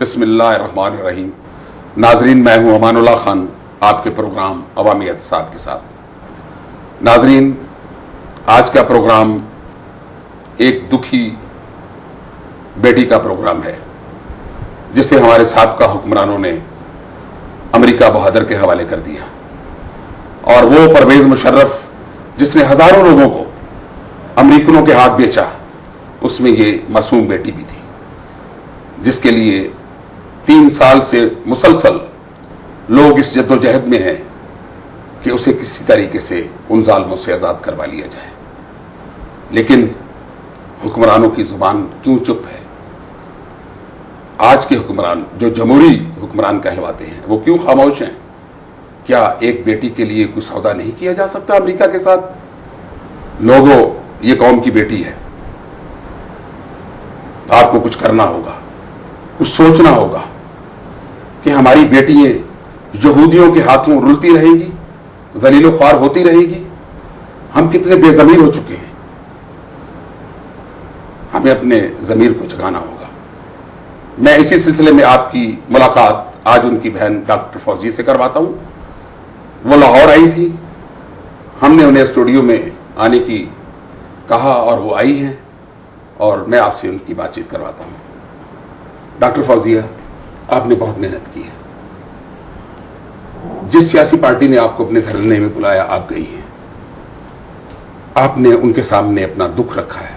بسم اللہ الرحمن الرحیم. ناظرین، میں ہوں امان اللہ خان آپ کے پروگرام عوامی احتساب کے ساتھ. ناظرین، آج کا پروگرام ایک دکھی بیٹی کا پروگرام ہے جسے ہمارے سابقہ حکمرانوں نے امریکہ بہادر کے حوالے کر دیا، اور وہ پرویز مشرف جس نے ہزاروں لوگوں کو امریکنوں کے ہاتھ بیچا، اس میں یہ معصوم بیٹی بھی تھی جس کے لیے 3 سال سے مسلسل لوگ اس جد و جہد میں ہیں کہ اسے کسی طریقے سے ان ظالموں سے آزاد کروا لیا جائے. لیکن حکمرانوں کی زبان کیوں چپ ہے؟ آج کے حکمران جو جمہوری حکمران کہلواتے ہیں وہ کیوں خاموش ہیں؟ کیا ایک بیٹی کے لیے کوئی سودا نہیں کیا جا سکتا امریکہ کے ساتھ؟ لوگوں، یہ قوم کی بیٹی ہے، آپ کو کچھ کرنا ہوگا، کچھ سوچنا ہوگا کہ ہماری بیٹیاں یہودیوں کے ہاتھوں رلتی رہیں گی، ذلیل و خوار ہوتی رہے گی. ہم کتنے بے ضمیر ہو چکے ہیں، ہمیں اپنے ضمیر کو جگانا ہوگا. میں اسی سلسلے میں آپ کی ملاقات آج ان کی بہن ڈاکٹر فوزیہ سے کرواتا ہوں. وہ لاہور آئی تھی، ہم نے انہیں اسٹوڈیو میں آنے کی کہا اور وہ آئی ہیں، اور میں آپ سے ان کی بات چیت کرواتا ہوں. ڈاکٹر فوزیہ، آپ نے بہت محنت کی ہے. جس سیاسی پارٹی نے آپ کو اپنے دھرنے میں بلایا آپ گئی ہیں. آپ نے ان کے سامنے اپنا دکھ رکھا ہے،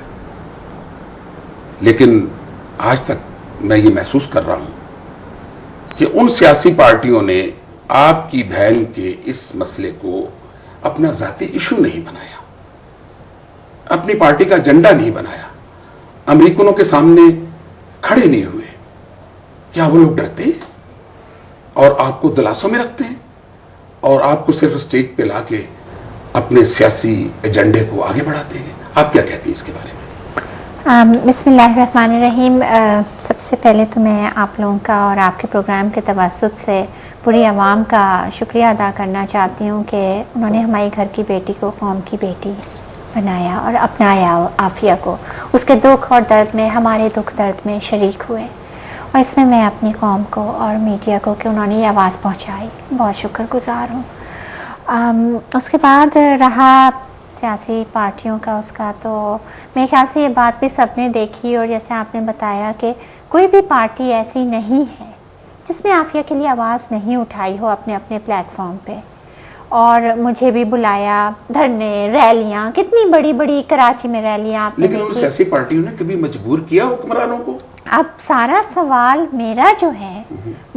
لیکن آج تک میں یہ محسوس کر رہا ہوں کہ ان سیاسی پارٹیوں نے آپ کی بہن کے اس مسئلے کو اپنا ذاتی ایشو نہیں بنایا، اپنی پارٹی کا ایجنڈا نہیں بنایا، امریکنوں کے سامنے کھڑے نہیں ہوئے. کیا وہ لوگ ڈرتے ہیں اور آپ کو دلاسوں میں رکھتے ہیں اور آپ کو صرف اسٹیج پہ لا کے اپنے سیاسی ایجنڈے کو آگے بڑھاتے ہیں؟ آپ کیا کہتی ہیں اس کے بارے میں؟ بسم اللہ الرحمن الرحیم. سب سے پہلے تو میں آپ لوگوں کا اور آپ کے پروگرام کے توسط سے پوری عوام کا شکریہ ادا کرنا چاہتی ہوں کہ انہوں نے ہماری گھر کی بیٹی کو قوم کی بیٹی بنایا اور اپنایا عافیہ کو. اس کے دکھ اور درد میں، ہمارے دکھ درد میں شریک ہوئے، اور اس میں اپنی قوم کو اور میڈیا کو کہ انہوں نے یہ آواز پہنچائی، بہت شکر گزار ہوں. اس کے بعد رہا سیاسی پارٹیوں کا، اس کا تو میرے خیال سے یہ بات بھی سب نے دیکھی، اور جیسے آپ نے بتایا کہ کوئی بھی پارٹی ایسی نہیں ہے جس نے عافیہ کے لیے آواز نہیں اٹھائی ہو اپنے اپنے پلیٹ فارم پہ. اور مجھے بھی بلایا، دھرنے، ریلیاں، کتنی بڑی بڑی کراچی میں ریلیاں آپ نے لیکن ان سیاسی پارٹیوں نے کبھی مجبور کیا حکمرانوں کو؟ اب سارا سوال میرا جو ہے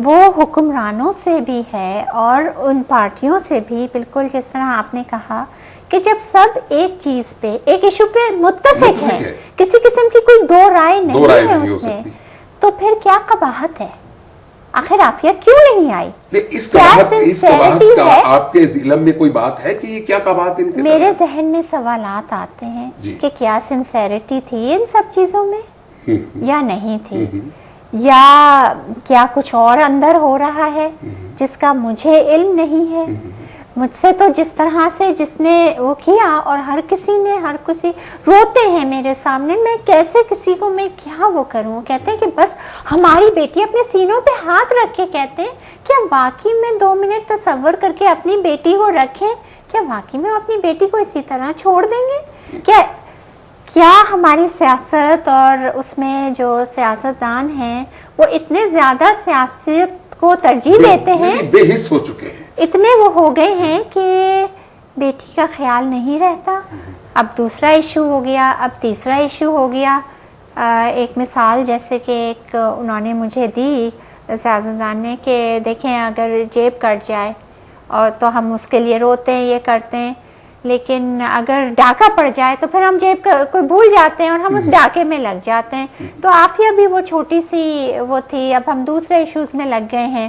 وہ حکمرانوں سے بھی ہے اور ان پارٹیوں سے بھی، بالکل جس طرح آپ نے کہا کہ جب سب ایک چیز پہ، ایک ایشو پہ متفق ہے، کسی قسم کی کوئی دو رائے نہیں ہے اس میں، تو پھر کیا قباحت ہے؟ آخر عافیہ کیوں نہیں آئی؟ اس قباحت کا آپ کے علم میں کوئی بات ہے کہ یہ کیا قباحت؟ میرے ذہن میں سوالات آتے ہیں کہ کیا سنسیریٹی تھی ان سب چیزوں میں یا نہیں تھی، یا کیا کچھ اور اندر ہو رہا ہے جس کا مجھے علم نہیں ہے. مجھ سے تو جس طرح سے جس نے وہ کیا، اور ہر کسی روتے ہیں میرے سامنے، میں کیسے کسی کو میں کیا وہ کروں؟ کہتے ہیں کہ بس ہماری بیٹی، اپنے سینوں پہ ہاتھ رکھ کے کہتے ہیں کیا واقعی میں 2 منٹ تصور کر کے اپنی بیٹی کو رکھیں؟ کیا واقعی میں اپنی بیٹی کو اسی طرح چھوڑ دیں گے؟ کیا ہماری سیاست اور اس میں جو سیاستدان ہیں وہ اتنے زیادہ سیاست کو ترجیح دیتے ہیں، بے حس ہو چکے ہیں، اتنے وہ ہو گئے ہیں کہ بیٹی کا خیال نہیں رہتا؟ اب دوسرا ایشو ہو گیا، اب تیسرا ایشو ہو گیا. ایک مثال جیسے کہ ایک انہوں نے مجھے دی سیاستدان نے کہ دیکھیں اگر جیب کٹ جائے اور تو ہم اس کے لیے روتے ہیں، یہ کرتے ہیں، لیکن اگر ڈاکہ پڑ جائے تو پھر ہم جیب کو بھول جاتے ہیں اور ہم اس ڈاکے میں لگ جاتے ہیں. تو عافیہ بھی وہ چھوٹی سی وہ تھی، اب ہم دوسرے ایشوز میں لگ گئے ہیں.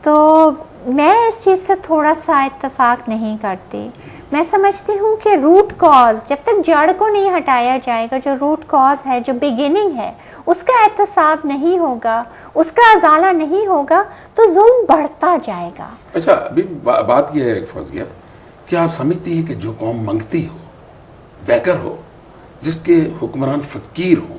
تو میں اس چیز سے تھوڑا سا اتفاق نہیں کرتی. میں سمجھتی ہوں کہ روٹ کاز، جب تک جڑ کو نہیں ہٹایا جائے گا، جو روٹ کاز ہے، جو بگننگ ہے، اس کا احتساب نہیں ہوگا، اس کا ازالہ نہیں ہوگا، تو ظلم بڑھتا جائے گا. اچھا، ابھی بات یہ ہے فوزیہ، کیا آپ سمجھتی ہیں کہ جو قوم منگتی ہو، بیکر ہو، جس کے حکمران فقیر ہوں،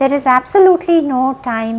there is absolutely no time,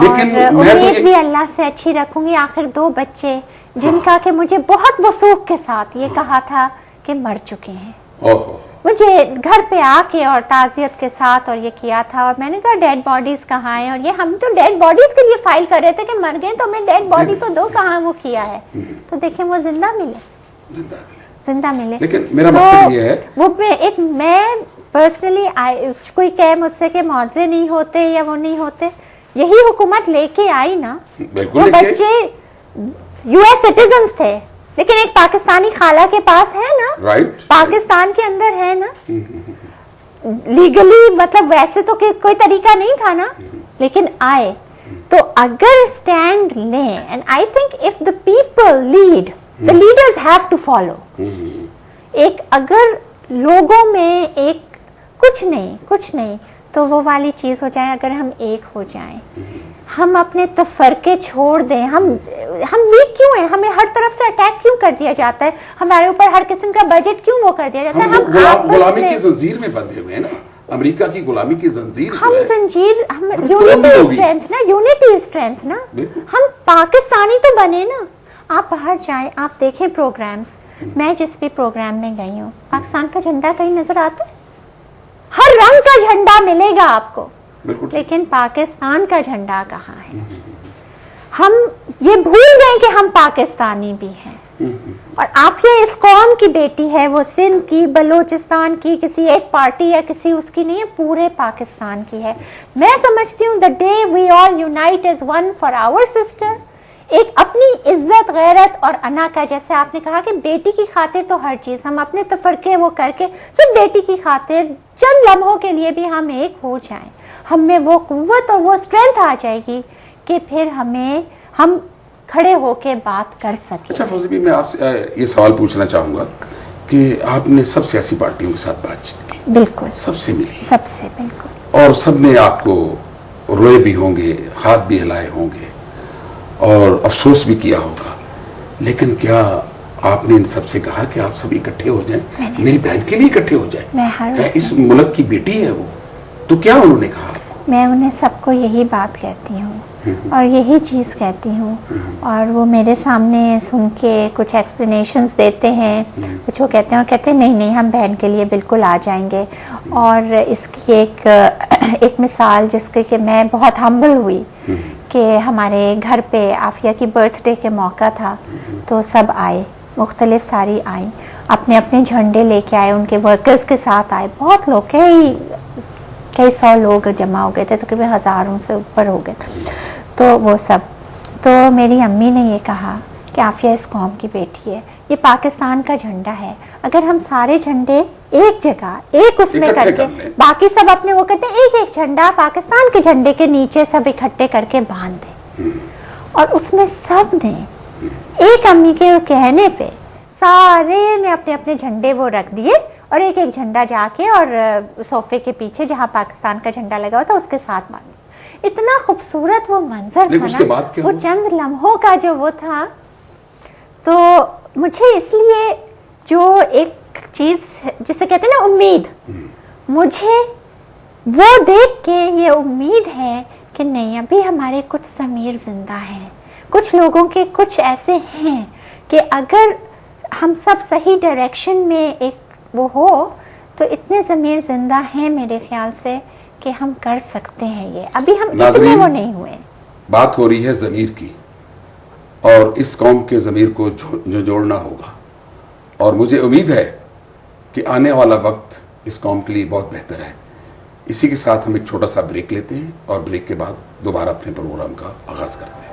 لیکن اور امید بھی اللہ سے اچھی رکھوں گی. آخر 2 بچے جن کا کہ مجھے بہت وثوق کے ساتھ یہ کہا تھا کہ مر چکے ہیں, مجھے گھر پہ آ کے اور تعزیت کے ساتھ اور یہ کیا تھا, اور میں نے کہا ڈیڈ باڈیز کہاں ہیں, اور یہ ہم تو ڈیڈ باڈیز کے لیے فائل کر رہے تھے کہ مر گئے تو ہمیں ڈیڈ باڈی تو دو, کہاں وہ کیا ہے. تو دیکھیں وہ زندہ ملے. لیکن میرا مقصد یہ ہے وہ میں پرسنلی کوئی کہے مجھ سے کہ معجزے نہیں ہوتے یا وہ نہیں ہوتے, یہی حکومت لے کے آئی نا. وہ بچے US سٹیزنز تھے لیکن ایک پاکستانی خالہ کے پاس ہے نا, پاکستان کے اندر ہے نا, لیگلی مطلب ویسے تو کوئی طریقہ نہیں تھا نا, لیکن آئے. تو اگر سٹینڈ لیں, and I think if the people lead, the leaders have to follow. ایک اگر لوگوں میں ایک کچھ نہیں تو وہ والی چیز ہو جائے. اگر ہم ایک ہو جائیں, ہم اپنے تفرقے چھوڑ دیں. ہم ویک کیوں ہیں, ہمیں ہر طرف سے اٹیک کیوں کر دیا جاتا ہے, ہمارے اوپر ہر قسم کا بجٹ کیوں وہ کر دیا جاتا ہے. ہم غلامی کی زنجیر میں بندھے ہوئے ہیں نا, امریکہ کی غلامی کی زنجیر. یونٹی اسٹرینتھ نا. ہم پاکستانی تو بنے نا. آپ باہر جائیں, آپ دیکھیں پروگرامز, میں جس بھی پروگرام میں گئی ہوں پاکستان کا جھنڈا کہیں نظر آتا ہے؟ ہر رنگ کا جھنڈا ملے گا آپ کو, لیکن پاکستان کا جھنڈا کہاں ہے؟ ہم یہ بھول گئے کہ ہم پاکستانی بھی ہیں. اور عافیہ اس قوم کی بیٹی ہے, وہ سندھ کی, بلوچستان کی, کسی ایک پارٹی یا کسی اس کی نہیں ہے, پورے پاکستان کی ہے. میں سمجھتی ہوں the day we all unite as one for our sister, ایک اپنی عزت, غیرت اور انا کا, جیسے آپ نے کہا کہ بیٹی کی خاطر تو ہر چیز, ہم اپنے تفرقے وہ کر کے صرف بیٹی کی خاطر چند لمحوں کے لیے بھی ہم ایک ہو جائیں, ہم میں وہ قوت اور وہ اسٹرینتھ آ جائے گی کہ پھر ہم کھڑے ہو کے بات کر سکیں. اچھا فوزی بھی, میں آپ سے یہ سوال پوچھنا چاہوں گا کہ آپ نے سب سیاسی پارٹیوں کے ساتھ بات چیت کی, بالکل سب سے ملی, سب سے بالکل, اور سب نے آپ کو روئے بھی ہوں گے, ہاتھ بھی ہلائے ہوں گے اور افسوس بھی کیا ہوگا, لیکن کیا آپ نے ان سب سے کہا کہ آپ سب اکٹھے ہو جائیں, میری بہن کے لیے اکٹھے ہو جائیں, اس ملک کی بیٹی ہے وہ, تو کیا انہوں نے کہا؟ میں انہیں سب کو یہی بات کہتی ہوں اور یہی چیز کہتی ہوں, اور وہ میرے سامنے سن کے کچھ ایکسپلینیشنز دیتے ہیں, کچھ وہ کہتے ہیں اور کہتے ہیں نہیں ہم بہن کے لیے بالکل آ جائیں گے. اور اس کی ایک مثال جس کے کہ میں بہت ہمبل ہوئی کہ ہمارے گھر پہ عافیہ کی برتھ ڈے کے موقع تھا, تو سب آئے, مختلف ساری آئیں, اپنے اپنے جھنڈے لے کے آئے, ان کے ورکرز کے ساتھ آئے, بہت لوگ, کئی 100 لوگ جمع ہو گئے تھے, تقریباً 1000 سے اوپر ہو گئے تھے. تو وہ سب, تو میری امی نے یہ کہا کہ عافیہ اس قوم کی بیٹی ہے, یہ پاکستان کا جھنڈا ہے, اگر ہم سارے جھنڈے ایک جگہ ایک اس میں کر کے, باقی سب اپنے وہ کرتے ہیں, ایک جھنڈا پاکستان کے جھنڈے کے نیچے سب اکٹھے کر کے باندھ دیں. اور اس میں سب نے ایک امی کے کہنے پہ سارے نے اپنے اپنے جھنڈے وہ رکھ دیے, اور ایک ایک جھنڈا جا کے اور صوفے کے پیچھے جہاں پاکستان کا جھنڈا لگا ہوا تھا اس کے ساتھ باندھ. اتنا خوبصورت وہ منظر تھا نا, وہ چند لمحوں کا جو وہ تھا. تو مجھے اس لیے جو ایک چیز جسے کہتے ہیں نا امید, مجھے وہ دیکھ کے یہ امید ہے کہ نہیں, ابھی ہمارے کچھ ضمیر زندہ ہیں, کچھ لوگوں کے کچھ ایسے ہیں کہ اگر ہم سب صحیح ڈائریکشن میں ایک وہ ہو تو اتنے ضمیر زندہ ہیں میرے خیال سے کہ ہم کر سکتے ہیں یہ. ابھی ہم اتنے وہ نہیں ہوئے. بات ہو رہی ہے ضمیر کی, اور اس قوم کے ضمیر کو جو جوڑنا ہوگا, اور مجھے امید ہے کہ آنے والا وقت اس قوم کے لیے بہت بہتر ہے. اسی کے ساتھ ہم ایک چھوٹا سا بریک لیتے ہیں, اور بریک کے بعد دوبارہ اپنے پروگرام کا آغاز کرتے ہیں.